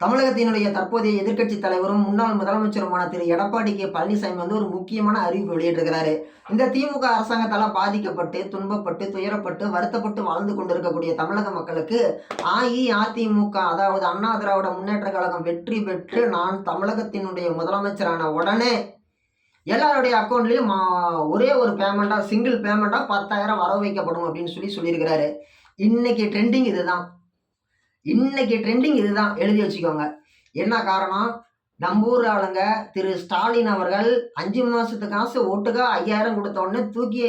தமிழகத்தினுடைய தற்போதைய எதிர்க்கட்சி தலைவரும் முன்னாள் முதலமைச்சருமான திரு எடப்பாடி கே பழனிசாமி வந்து ஒரு முக்கியமான அறிவிப்பு வெளியிட்டிருக்கிறாரு. இந்த திமுக அரசாங்கத்தால் பாதிக்கப்பட்டு, துன்பப்பட்டு, துயரப்பட்டு, வருத்தப்பட்டு வாழ்ந்து கொண்டிருக்கக்கூடிய தமிழக மக்களுக்கு அஇஅதிமுக, அதாவது அண்ணா திராவிட முன்னேற்ற கழகம் வெற்றி பெற்று நான் தமிழகத்தினுடைய முதலமைச்சரான உடனே எல்லாருடைய அக்கௌண்ட்லயும் ஒரே ஒரு பேமெண்டா, சிங்கிள் பேமெண்டா 10,000 வர வைக்கப்படும் அப்படின்னு சொல்லியிருக்கிறாரு. இன்னைக்கு ட்ரெண்டிங் இதுதான். எழுதி வச்சுக்கோங்க. என்ன காரணம்? நம்ம ஊர் ஆளுங்க திரு ஸ்டாலின் அவர்கள் 5 மாசத்து காசு ஓட்டுக்கா 5,000 கொடுத்த உடனே தூக்கி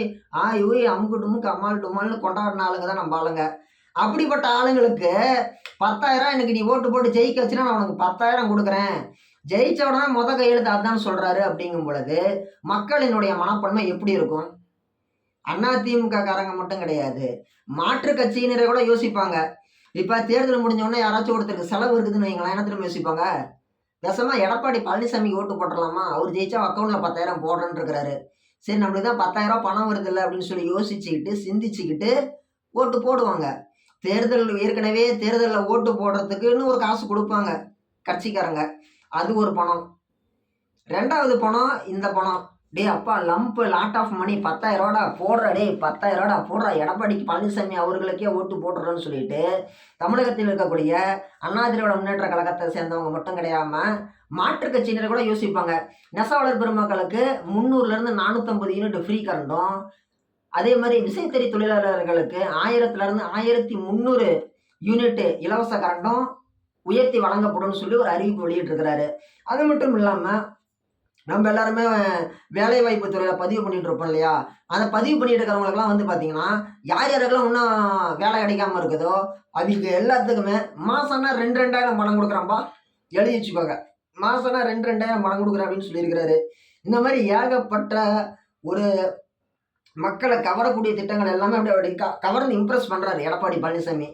அமுக்கு டுமுக்கு அம்மாள் டுமால்னு கொண்டாடின ஆளுங்க தான் நம்ம ஆளுங்க. அப்படிப்பட்ட ஆளுங்களுக்கு 10,000 எனக்கு நீ ஓட்டு போட்டு ஜெயிக்க வச்சுன்னா நான் உனக்கு 10,000 கொடுக்குறேன், ஜெயிச்ச உடனே கையெழுத்து அதான் சொல்றாரு. அப்படிங்கும் பொழுது மக்களினுடைய மனப்பான்மை எப்படி இருக்கும்? அதிமுக காரங்க மட்டும் கிடையாது, மாற்று கட்சியினரை கூட யோசிப்பாங்க. இப்ப தேர்தல் முடிஞ்ச உடனே யாராச்சும் ஒருத்தருக்கு செலவு இருக்குதுன்னு வைங்களேன், என்ன திரும்ப யோசிப்பாங்க? பேசாம எடப்பாடி பழனிசாமிக்கு ஓட்டு போட்டுடலாமா, அவர் ஜெயிச்சா அக்கௌண்ட்ல 10,000 போடுறேன்னு இருக்கிறாரு. சரி, நம்மளுக்கு தான் 10,000 பணம் வருது இல்லை அப்படின்னு சொல்லி யோசிச்சுக்கிட்டு சிந்திச்சுக்கிட்டு ஓட்டு போடுவாங்க. ஏற்கனவே தேர்தலில் ஓட்டு போடுறதுக்குன்னு ஒரு காசு கொடுப்பாங்க கட்சிக்காரங்க, அது ஒரு பணம். ரெண்டாவது பணம் இந்த பணம். டே அப்பா, லாட் ஆஃப் மணி 10,000 போடுற, 10,000 போடுற, எடப்பாடிக்கு பழனிசாமி அவர்களுக்கே ஓட்டு போட்டுறோன்னு சொல்லிட்டு தமிழகத்தில் இருக்கக்கூடிய அண்ணா திராவிட முன்னேற்ற கழகத்தை சேர்ந்தவங்க மட்டும் கிடையாம மாற்று கட்சியினரை கூட யோசிப்பாங்க. நெசவாளர் பெருமக்களுக்கு 300 450 யூனிட் ஃப்ரீ கரண்டும், அதே மாதிரி விசைத்தறி தொழிலாளர்களுக்கு 1000 1300 யூனிட் இலவச கரண்டும் உயர்த்தி வழங்கப்படும் சொல்லி ஒரு அறிவிப்பு வெளியிட்டிருக்கிறாரு. அது மட்டும் இல்லாம நம்ம எல்லாருமே வேலை வாய்ப்பு துறையில பதிவு பண்ணிட்டு இருப்போம் இல்லையா? அந்த பதிவு பண்ணிட்டு இருக்கிறவங்களுக்குலாம் வந்து பாத்தீங்கன்னா, யாருக்கெல்லாம் இன்னும் வேலை கிடைக்காம இருக்குதோ அதுக்கு எல்லாத்துக்குமே மாசம்னா 2,000 பணம் கொடுக்குறான்பா, எழுதி வச்சுக்கோங்க. மாசம்னா 2,000 பணம் கொடுக்குறேன் அப்படின்னு சொல்லியிருக்கிறாரு. இந்த மாதிரி ஏகப்பட்ட ஒரு மக்களை கவரக்கூடிய திட்டங்கள் எல்லாமே அப்படி கவர்ந்து இம்ப்ரெஸ் பண்றாரு எடப்பாடி பழனிசாமி.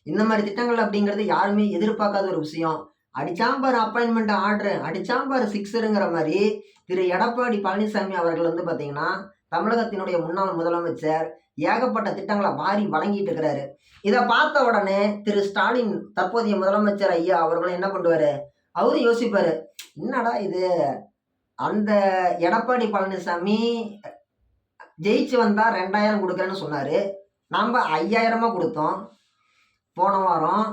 இந்த மாதிரி திட்டங்கள் அப்படிங்கிறது யாருமே எதிர்பார்க்காத ஒரு விஷயம். அடிச்சாம்பார் அப்பாயின்மெண்ட் ஆர்டர், அடிச்சாம்பார் சிக்ஸருங்கிற மாதிரி திரு எடப்பாடி பழனிசாமி அவர்கள் வந்து பார்த்தீங்கன்னா தமிழகத்தினுடைய முன்னாள் முதலமைச்சர் ஏகப்பட்ட திட்டங்களை வாரி வழங்கிட்டு இருக்கிறாரு. இதை பார்த்த உடனே திரு ஸ்டாலின், தற்போதைய முதலமைச்சர் ஐயா அவர்களும் என்ன பண்ணுவாரு? அவரும் யோசிப்பாரு, என்னடா இது, அந்த எடப்பாடி பழனிசாமி ஜெயிச்சு வந்தா 2,000 கொடுக்குறேன்னு சொன்னாரு, நம்ம 5,000 கொடுத்தோம் போன வாரம்.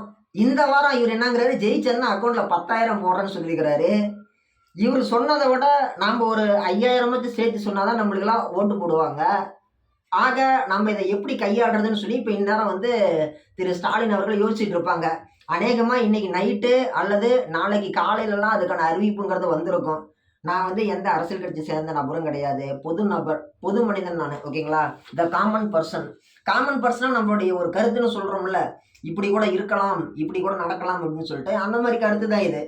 இந்த வாரம் இவர் என்னங்கிறாரு, ஜெயிச்சதுன்னா அக்கௌண்ட்ல 10,000 போடுறேன்னு சொல்லியிருக்கிறாரு. இவர் சொன்னதை விட நாம் ஒரு 5,000 சேர்த்து சொன்னாதான் நம்மளுக்கெல்லாம் ஓட்டு போடுவாங்க. ஆக நம்ம இதை எப்படி கையாடுறதுன்னு சொல்லி இப்போ இந்நேரம் வந்து திரு ஸ்டாலின் அவர்கள் யோசிச்சுட்டு இருப்பாங்க. அநேகமா இன்னைக்கு நைட்டு அல்லது நாளைக்கு காலையிலலாம் அதுக்கான அறிவிப்புங்கிறது வந்திருக்கும். நான் வந்து எந்த அரசியல் கட்சி சேர்ந்த நபரும் கிடையாது, பொது மனிதன் நான், ஓகேங்களா? த காமன் பர்சனா நம்மளுடைய ஒரு கருத்துன்னு சொல்றோம்ல, இப்படி கூட இருக்கலாம், இப்படி கூட நடக்கலாம் அப்படின்னு சொல்லிட்டு அந்த மாதிரி கருத்து தான் இது.